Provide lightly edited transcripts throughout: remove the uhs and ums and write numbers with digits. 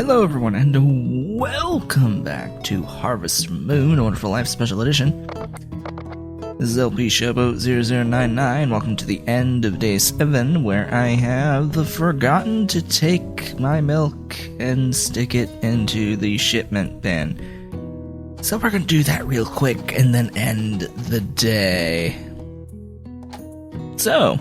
Hello everyone, and welcome back to Harvest Moon, A Wonderful Life Special Edition. This is LP Showboat 0099. Welcome to the end of Day 7, where I have forgotten to take my milk and stick it into the shipment bin. So we're going to do that real quick and then end the day. So,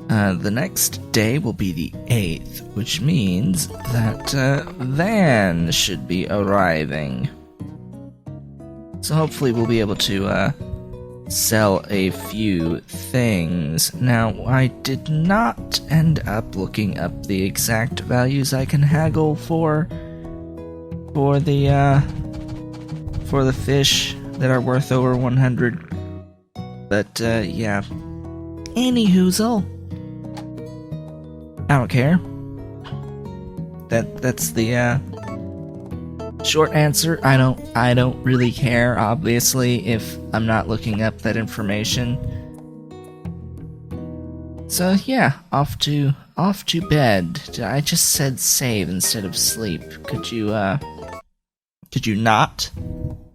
the next day will be the 8th, which means that Van should be arriving. So hopefully we'll be able to sell a few things. Now, I did not end up looking up the exact values I can haggle for the fish that are worth over 100. But yeah. Anyhoozle. I don't care. That's the short answer. I don't really care, obviously, if I'm not looking up that information. So yeah, off to bed. I just said save instead of sleep. Could you not?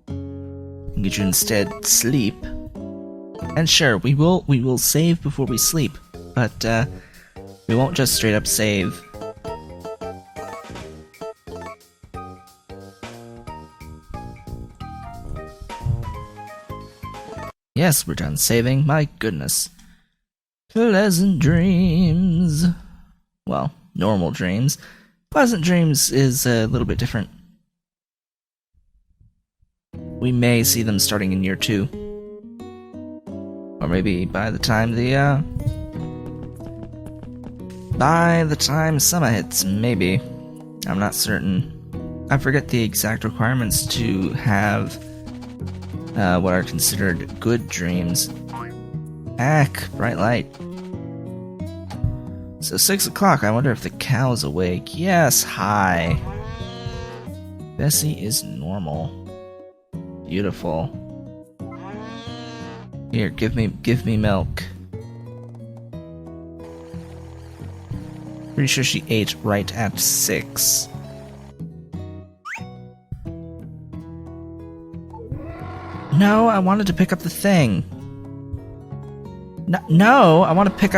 Could you instead sleep? And sure, we will save before we sleep, but we won't just straight up save. Yes, we're done saving. My goodness. Pleasant dreams. Well, normal dreams. Pleasant dreams is a little bit different. We may see them starting in year 2. Or maybe by the time summer hits, maybe. I'm not certain. I forget the exact requirements to have what are considered good dreams. Bright light. So 6 o'clock, I wonder if the cow's awake. Yes, hi. Bessie is normal. Beautiful. Here, give me milk. Pretty sure she ate right at 6. No, I wanted to pick up the thing. No, I want to pick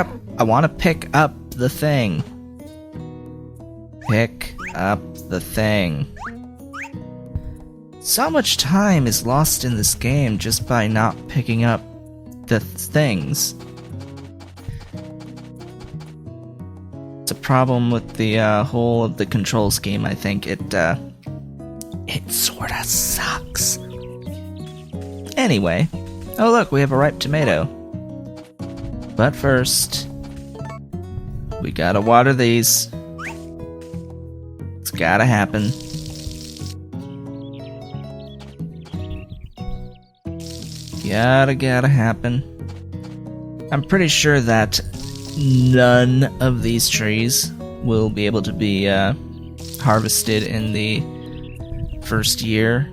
up the thing. Pick up the thing. So much time is lost in this game just by not picking up the things. It's a problem with the whole of the control scheme. I think it sorta sucks. Anyway, oh look, we have a ripe tomato. But first, we gotta water these. It's gotta happen. Gotta happen. I'm pretty sure that none of these trees will be able to be harvested in the first year.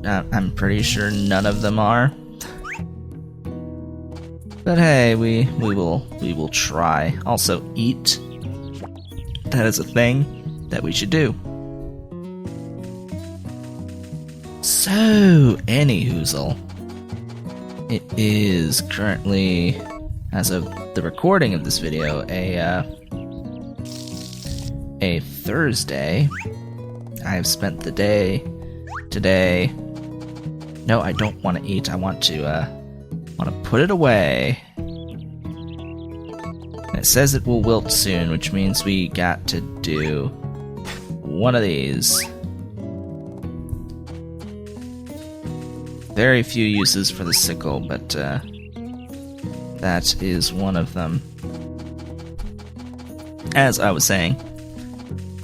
I'm pretty sure none of them are. But hey, we will try. Also, eat. That is a thing that we should do. So, anyhoozle. It is currently, as of the recording of this video, a Thursday. I have spent the day today. No, I don't want to eat. I want to put it away. And it says it will wilt soon, which means we got to do one of these. Very few uses for the sickle, but that is one of them. As I was saying,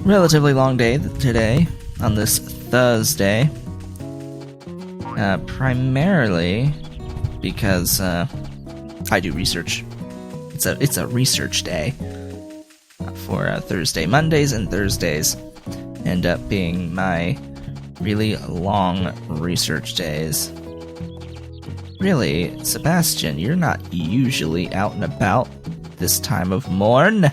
relatively long day today, on this Thursday. Primarily because I do research. It's a research day for Thursday. Mondays and Thursdays end up being my really long research days. Really, Sebastian, you're not usually out and about this time of morn.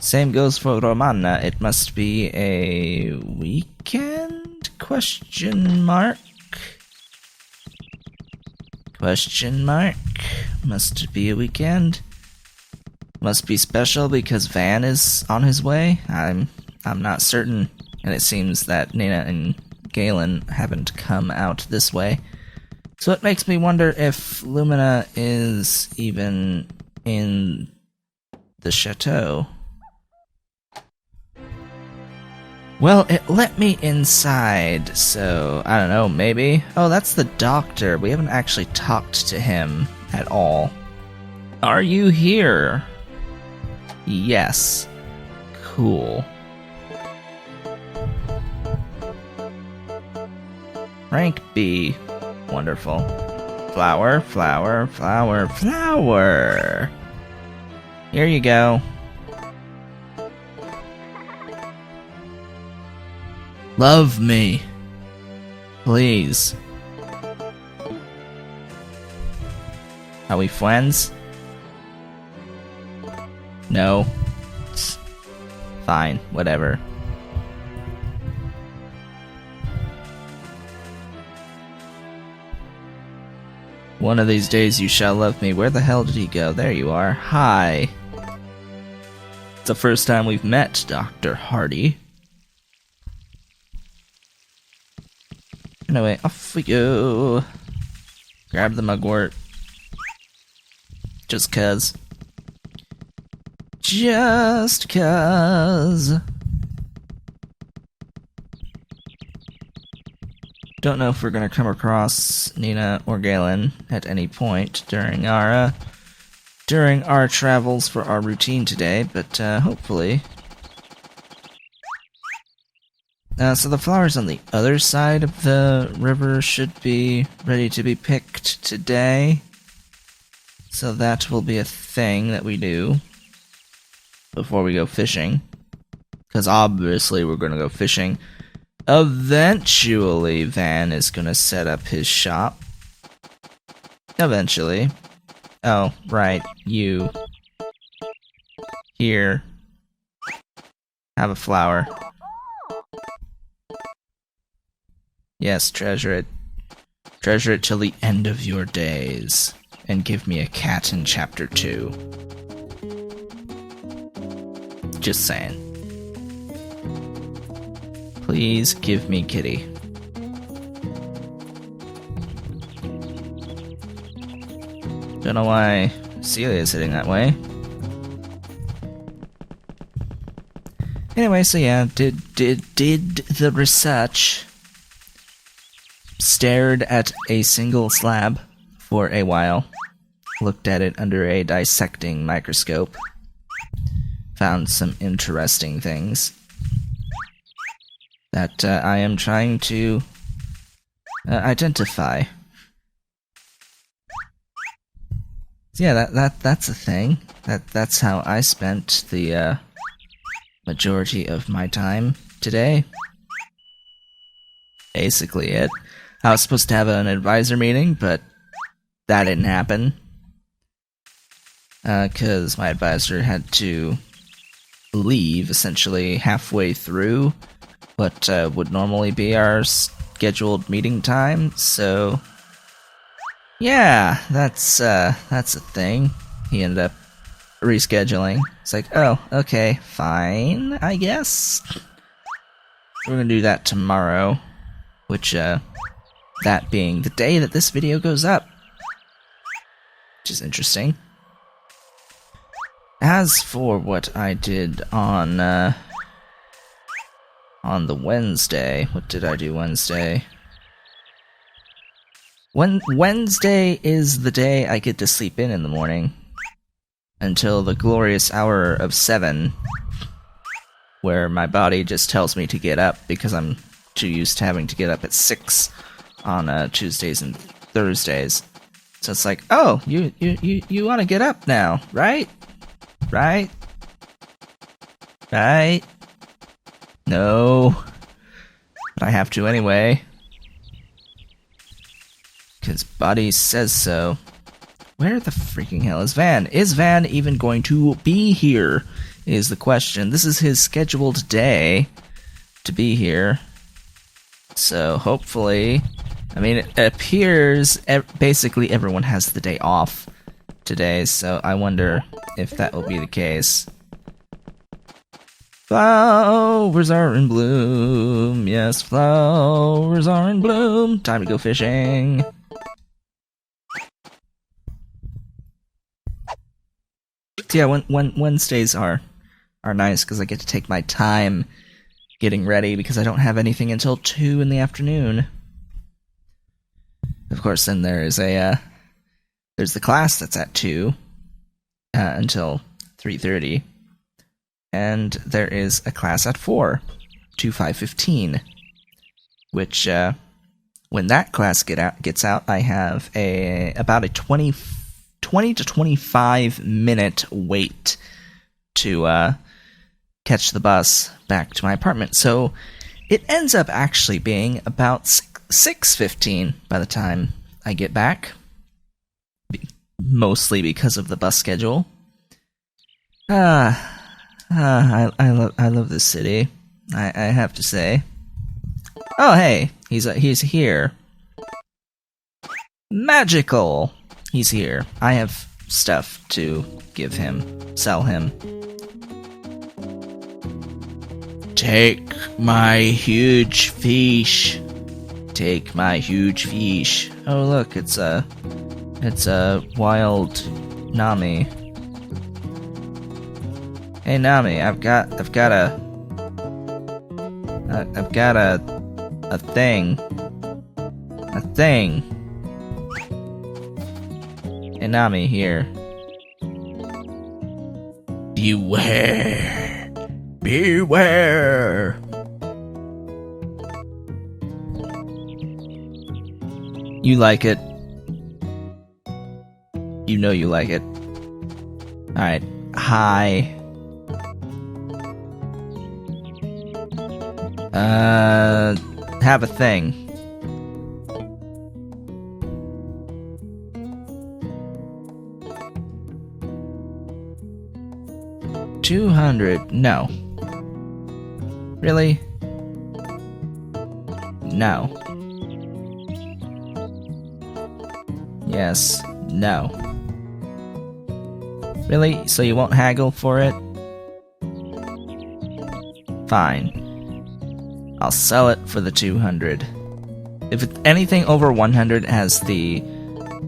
Same goes for Romana. It must be a weekend? Question mark? Question mark? Must be a weekend. Must be special because Van is on his way. I'm not certain, and it seems that Nina and Galen haven't come out this way. So it makes me wonder if Lumina is even in the chateau. Well, it let me inside, so I don't know, maybe? Oh, that's the doctor. We haven't actually talked to him at all. Are you here? Yes. Cool. Rank B. Wonderful. Flower, flower, flower, flower! Here you go. Love me. Please. Are we friends? No. Fine, whatever. One of these days you shall love me. Where the hell did he go? There you are. Hi. It's the first time we've met, Dr. Hardy. Anyway, off we go. Grab the mugwort. Just cuz. Just cuz. Don't know if we're gonna come across Nina or Galen at any point during our travels for our routine today, but hopefully. So the flowers on the other side of the river should be ready to be picked today. So that will be a thing that we do before we go fishing. Because obviously we're going to go fishing. Eventually Van is going to set up his shop. Eventually. Oh, right. You. Here. Have a flower. Yes, treasure it. Treasure it till the end of your days. And give me a cat in chapter 2. Just saying. Please give me kitty. Don't know why Celia's sitting that way. Anyway, so yeah, did the research. Stared at a single slab for a while. Looked at it under a dissecting microscope. Found some interesting things that I am trying to identify. So yeah, that's a thing. That's how I spent the majority of my time today. Basically it. I was supposed to have an advisor meeting, but that didn't happen. Because my advisor had to leave, essentially, halfway through what would normally be our scheduled meeting time, so... yeah, that's a thing. He ended up rescheduling. It's like, oh, okay, fine, I guess. We're gonna do that tomorrow, which, that being the day that this video goes up. Which is interesting. As for what I did on the Wednesday, what did I do Wednesday? Wednesday is the day I get to sleep in the morning. Until the glorious hour of 7. Where my body just tells me to get up because I'm too used to having to get up at 6 on Tuesdays and Thursdays. So it's like, oh, you want to get up now, right? Right? Right? No. But I have to anyway. Because Buddy says so. Where the freaking hell is Van? Is Van even going to be here is the question. This is his scheduled day to be here. So hopefully, I mean, it appears basically everyone has the day off today, so I wonder if that will be the case. Flowers are in bloom, yes, flowers are in bloom. Time to go fishing. Yeah, Wednesdays are nice because I get to take my time getting ready because I don't have anything until 2 in the afternoon. Of course, then there's the class that's at 2 until 3:30, and there is a class at 4 to 5:15, which when that class gets out, I have about a 20 to 25 minute wait to catch the bus back to my apartment. So it ends up actually being about 6:15 by the time I get back, mostly because of the bus schedule. I love this city, I have to say. Oh hey, he's here. Magical. He's here. I have stuff to give him, sell him. Take my huge fish. Take my huge fish. Oh look, it's a wild Nami. Hey Nami, I've got a thing. A thing. Hey Nami, here. Beware! Beware! You like it. You know you like it. Alright. Hi. Have a thing. $200. No. Really? No. Yes. No. Really? So you won't haggle for it? Fine. I'll sell it for the 200. If anything over 100 has the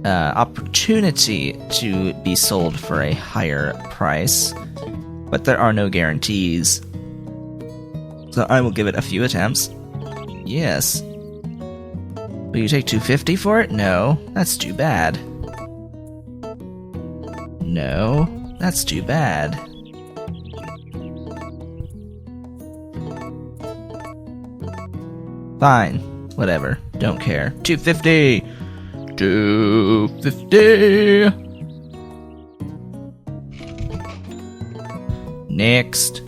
opportunity to be sold for a higher price, but there are no guarantees. So I will give it a few attempts. Yes. Will you take 250 for it? No, that's too bad. No, that's too bad. Fine, whatever, don't care. 250! 250! Next.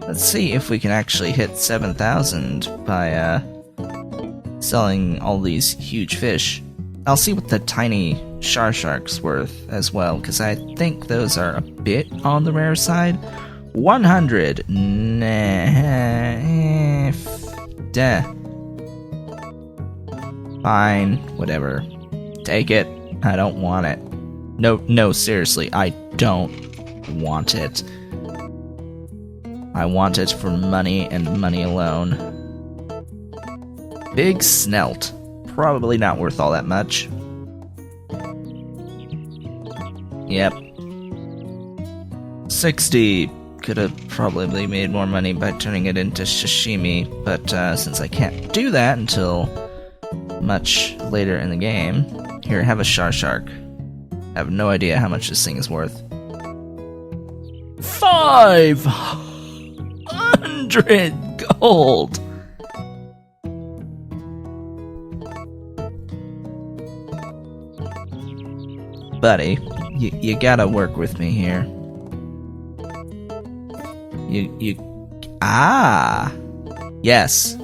Let's see if we can actually hit 7,000 by selling all these huge fish. I'll see what the tiny shark's worth as well, because I think those are a bit on the rare side. 100. Nah. Duh. Fine, whatever. Take it. I don't want it. No, seriously, I don't want it. I want it for money and money alone. Big snelt. Probably not worth all that much. Yep. 60. Could have probably made more money by turning it into sashimi, but since I can't do that until much later in the game, here, have a shark. I have no idea how much this thing is worth. 500 gold! Buddy, you gotta work with me here. Yes.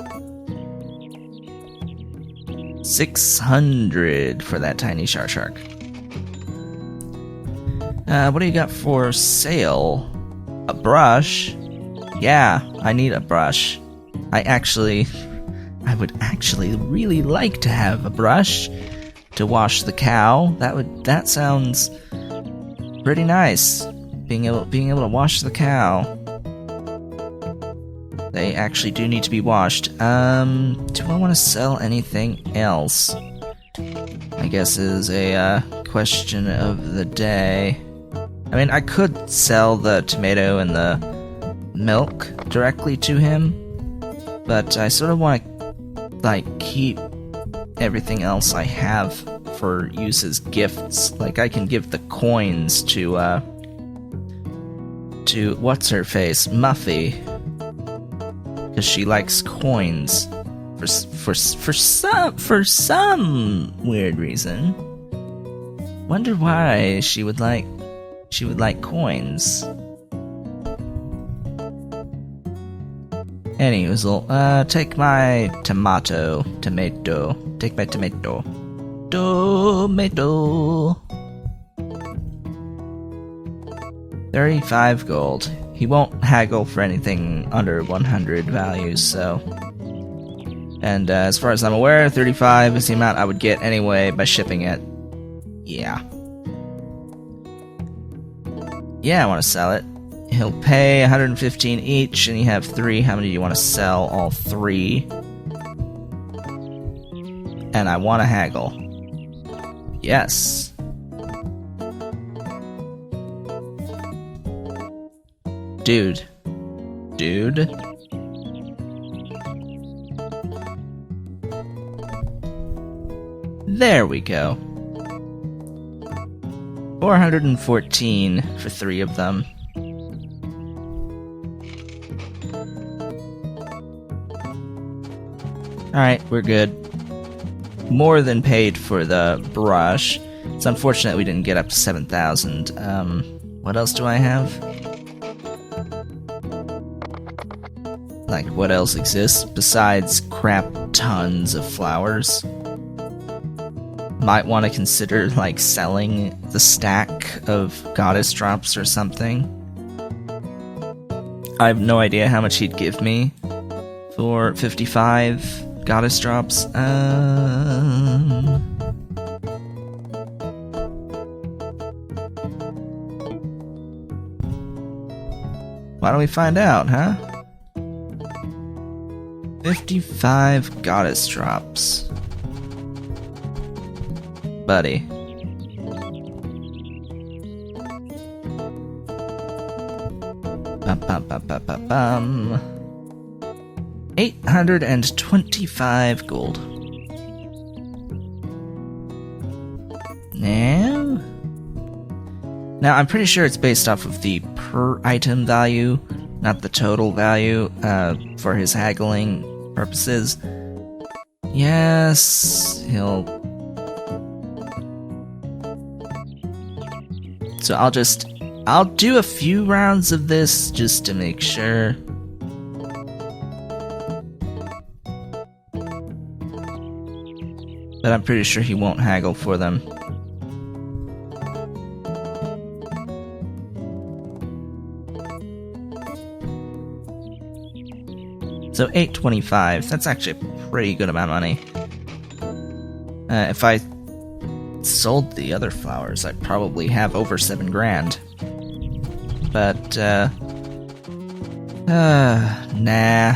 600 for that tiny shark. What do you got for sale? A brush? Yeah, I need a brush. I would actually really like to have a brush to wash the cow. That sounds pretty nice. Being able to wash the cow. They actually do need to be washed. Do I want to sell anything else? I guess is a question of the day. I mean, I could sell the tomato and the milk directly to him, but I sort of want to, like, keep everything else I have for use as gifts. Like, I can give the coins to what's her face, Muffy, because she likes coins for some weird reason. Wonder why she would like coins. Anyways, take my tomato. Take my tomato. Tomato. 35 gold. He won't haggle for anything under 100 values, so... And as far as I'm aware, 35 is the amount I would get anyway by shipping it. Yeah. Yeah, I want to sell it. He'll pay 115 each, and you have 3. How many do you want to sell? All 3. And I want to haggle. Yes. Dude. There we go. 414 for 3 of them. Alright, we're good. More than paid for the brush. It's unfortunate we didn't get up to 7,000. What else do I have? Like, what else exists besides crap tons of flowers? Might want to consider, like, selling the stack of goddess drops or something. I have no idea how much he'd give me for 55 goddess drops. Why don't we find out, huh? 55 goddess drops. Buddy. Bum, bum, bum, bum, bum, bum. 825 gold. Now I'm pretty sure it's based off of the per item value, not the total value, for his haggling purposes. Yes, So I'll do a few rounds of this just to make sure. But I'm pretty sure he won't haggle for them. So 825, that's actually a pretty good amount of money. If I sold the other flowers, I'd probably have over 7 grand. But, nah.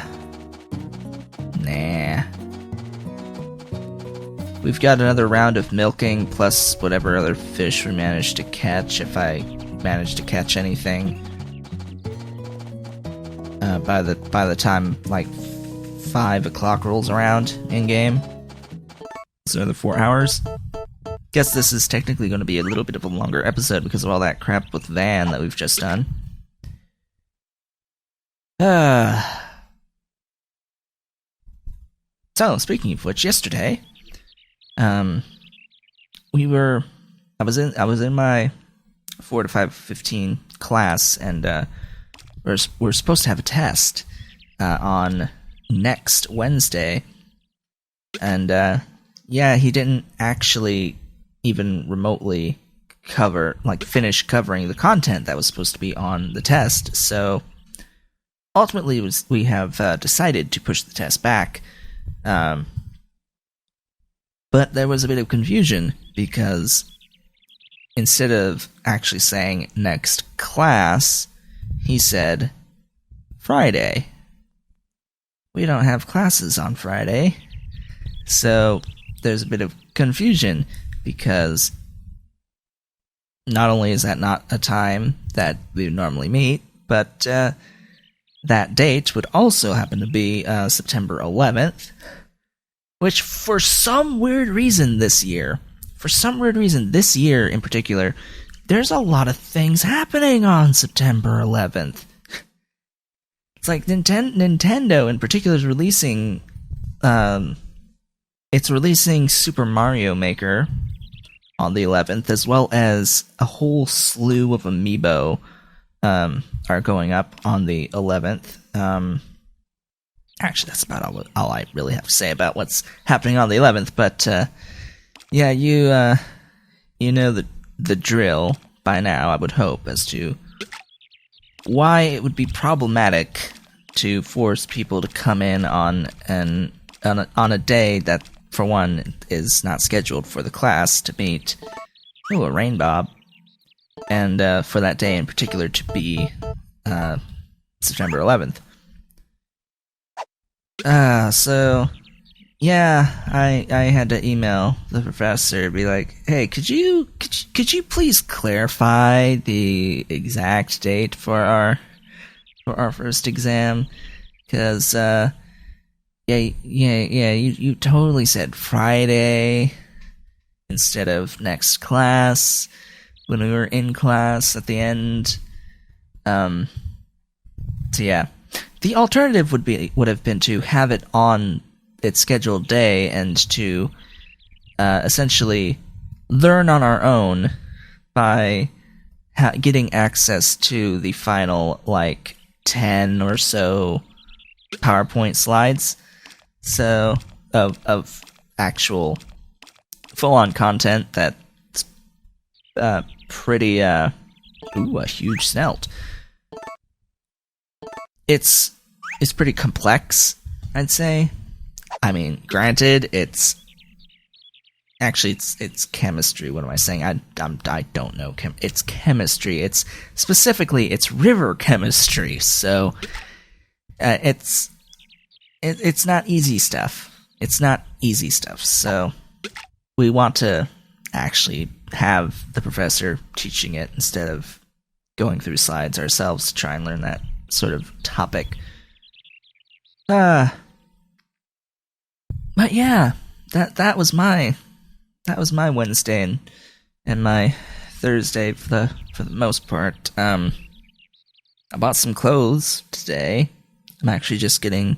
We've got another round of milking, plus whatever other fish we managed to catch, if I managed to catch anything. By the time, like, 5 o'clock rolls around in-game. So another 4 hours. Guess this is technically going to be a little bit of a longer episode because of all that crap with Van that we've just done. So, speaking of which, yesterday, I was in my 4 to 5:15 class, and we're supposed to have a test on next Wednesday, and yeah, he didn't actually even remotely finish covering the content that was supposed to be on the test. So ultimately, we have decided to push the test back. But there was a bit of confusion because instead of actually saying next class, he said Friday. We don't have classes on Friday. So there's a bit of confusion because not only is that not a time that we would normally meet, but that date would also happen to be September 11th, which for some weird reason this year in particular, there's a lot of things happening on September 11th. It's like Nintendo in particular is releasing Super Mario Maker on the 11th, as well as a whole slew of amiibo are going up on the 11th. Actually, that's about all I really have to say about what's happening on the 11th. But yeah, you know the drill by now, I would hope, as to why it would be problematic to force people to come in on a day that, for one, is not scheduled for the class to meet. Oh, a rain bob. And for that day in particular to be September 11th. So yeah, I had to email the professor, be like, hey, could you please clarify the exact date for our first exam? Because you totally said Friday instead of next class when we were in class at the end. So yeah, the alternative would have been to have it on its scheduled day and to essentially learn on our own by getting access to the final 10 or so PowerPoint slides, so of actual full-on content that's pretty ooh, a huge snelt. It's pretty complex, I'd say. I mean, granted, it's chemistry. What am I saying? I don't know. It's chemistry. It's river chemistry. So it's not easy stuff. It's not easy stuff. So we want to actually have the professor teaching it instead of going through slides ourselves to try and learn that sort of topic. But yeah, that was my Wednesday and my Thursday for the most part. I bought some clothes today. I'm actually just getting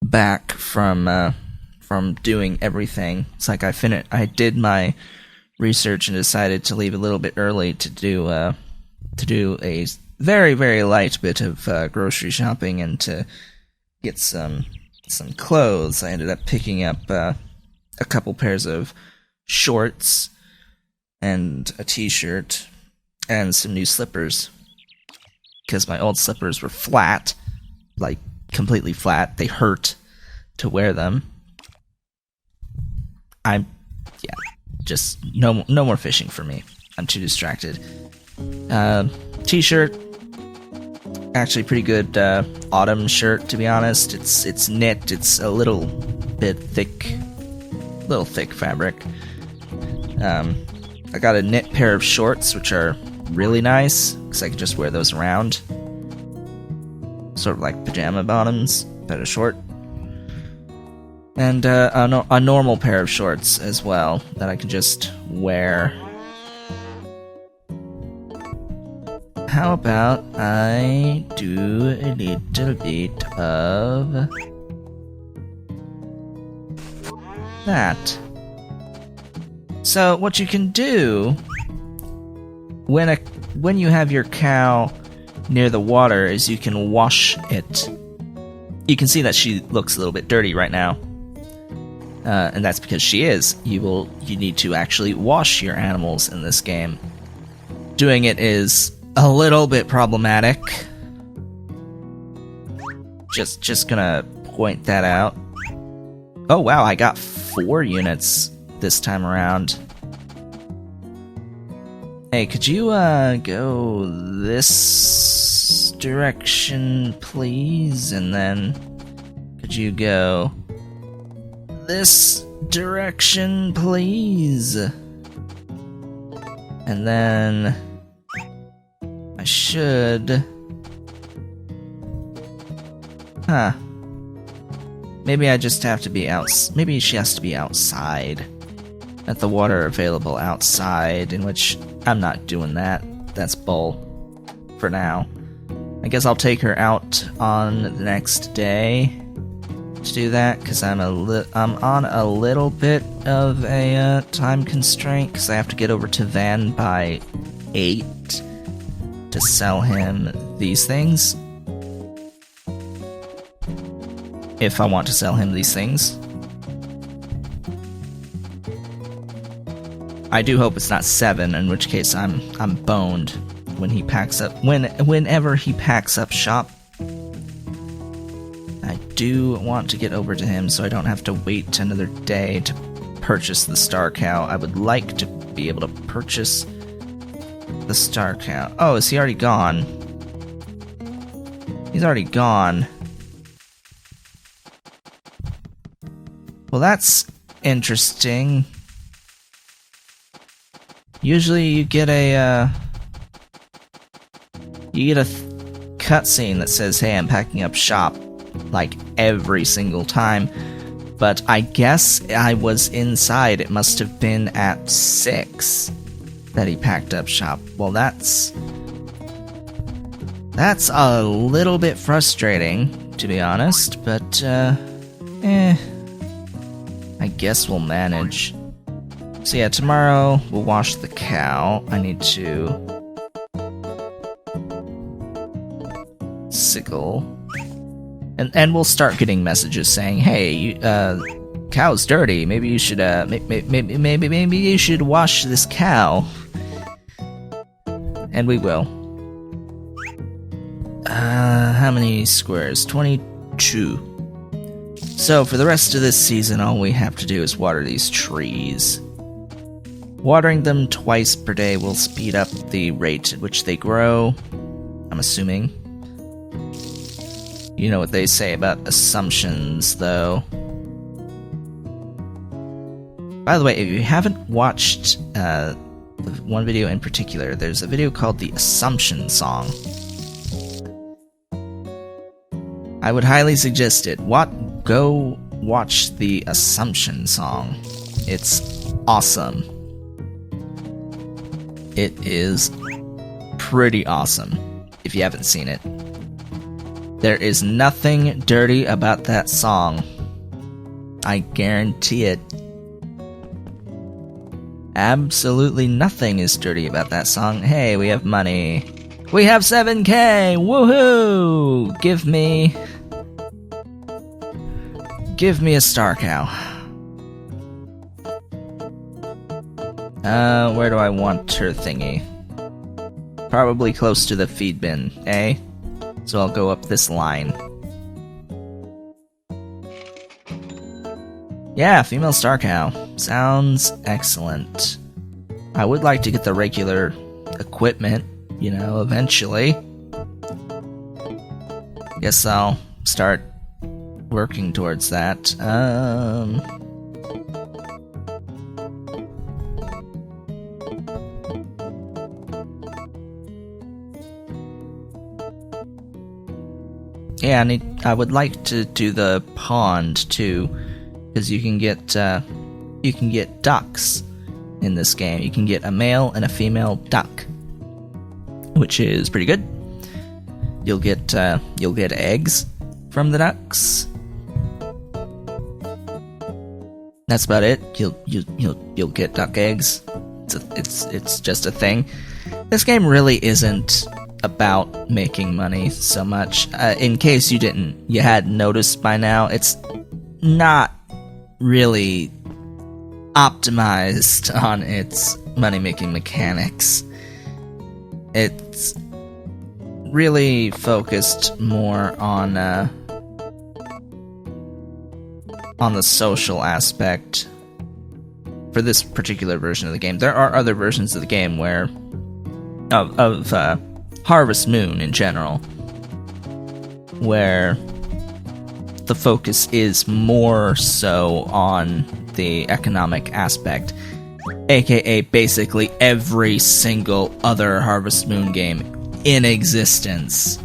back from doing everything. It's like I did my research and decided to leave a little bit early to do a very, very light bit of grocery shopping and to get some clothes. I ended up picking up a couple pairs of shorts and a t-shirt and some new slippers because my old slippers were flat, completely flat. They hurt to wear them. Just no more fishing for me. I'm too distracted. T-shirt, actually pretty good autumn shirt, to be honest. It's knit. It's a little bit thick fabric. I got a knit pair of shorts, which are really nice because I can just wear those around, sort of like pajama bottoms, but a short. And a normal pair of shorts as well that I can just wear. How about I do a little bit of that? So what you can do when you have your cow near the water is you can wash it. You can see that she looks a little bit dirty right now. and that's because she is. You need to actually wash your animals in this game. Doing it is a little bit problematic. Just gonna point that out. Oh wow, I got 4 units this time around. Hey, could you go this direction, please? And then could you go this direction, please? And then I should... Huh. Maybe I just have to be maybe she has to be outside. At the water available outside, in which I'm not doing that. That's bull. For now. I guess I'll take her out on the next day to do that, because I'm on a little bit of a time constraint, because I have to get over to Van by 8 to sell him these things. If I want to sell him these things. I do hope it's not 7, in which case I'm boned when he packs up whenever he packs up shop. I do want to get over to him so I don't have to wait another day to purchase the star cow. I would like to be able to purchase the star cow. Oh, is he already gone? He's already gone. Well, that's interesting. Usually you get a cutscene that says, hey, I'm packing up shop, like every single time. But I guess I was inside. It must have been at 6 that he packed up shop. Well, that's a little bit frustrating, to be honest, but, I guess we'll manage. So yeah, tomorrow we'll wash the cow. I need to sickle. And we'll start getting messages saying, hey, cow's dirty. Maybe you should maybe you should wash this cow. And we will. How many squares? 22. So, for the rest of this season, all we have to do is water these trees. Watering them twice per day will speed up the rate at which they grow, I'm assuming. You know what they say about assumptions, though. By the way, if you haven't watched one video in particular, there's a video called the Assumption Song. I would highly suggest it. Go watch the Assumption Song. It's awesome. It is pretty awesome, if you haven't seen it. There is nothing dirty about that song. I guarantee it. Absolutely nothing is dirty about that song. Hey, we have money. We have 7K! Woohoo! Give me a star cow. Where do I want her thingy? Probably close to the feed bin, eh? So I'll go up this line. Yeah, female star cow. Sounds excellent. I would like to get the regular equipment, you know, eventually. Guess I'll start working towards that. Yeah, I would like to do the pond too, because you can get ducks in this game. You can get a male and a female duck, which is pretty good. You'll get eggs from the ducks. That's about it. You'll get duck eggs. It's just a thing. This game really isn't about making money so much. In case you hadn't noticed by now, it's not really optimized on its money-making mechanics. It's really focused more on the social aspect for this particular version of the game. There are other versions of the game where of Harvest Moon in general, where the focus is more so on the economic aspect, aka basically every single other Harvest Moon game in existence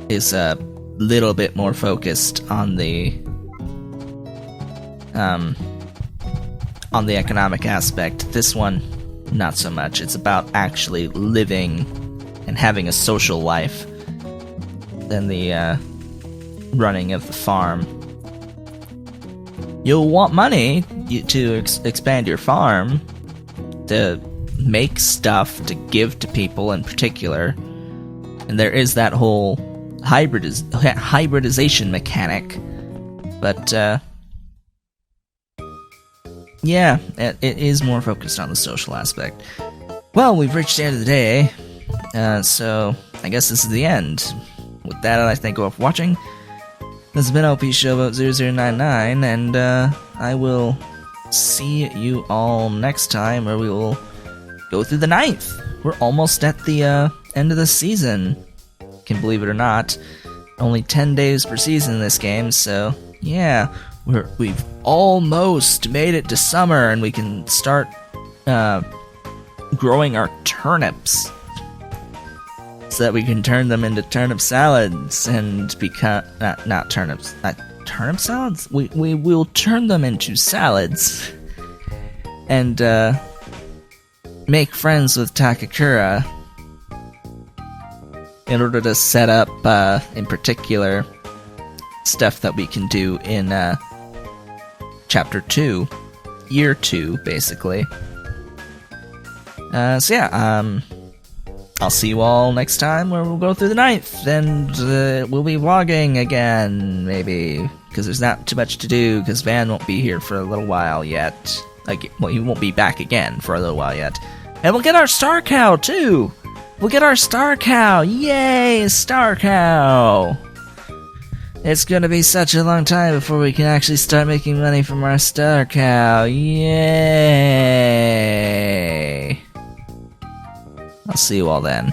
is a little bit more focused on the economic aspect. This one, not so much. It's about actually living and having a social life than the running of the farm. You'll want money to expand your farm, to make stuff to give to people in particular, and there is that whole hybridization mechanic, but yeah, it is more focused on the social aspect. Well, we've reached the end of the day, so I guess this is the end. With that, I'd like to thank you all for watching. This has been LP Showboat 0099, and I will see you all next time, where we will go through the 9th. We're almost at the end of the season. Can believe it or not. Only 10 days per season in this game, so yeah, we've almost made it to summer, and we can start growing our turnips, so that we can turn them into turnip salads and become turnip salads. We will turn them into salads and make friends with Takakura in order to set up in particular stuff that we can do in chapter 2, year 2 basically. So yeah, I'll see you all next time, where we'll go through the 9th, and we'll be vlogging again, maybe, because there's not too much to do, because Van won't be here for a little while yet. Well, he won't be back again for a little while yet. And we'll get our Star Cow, too! We'll get our Star Cow! Yay, Star Cow! It's gonna be such a long time before we can actually start making money from our Star Cow. Yay! I'll see you all then.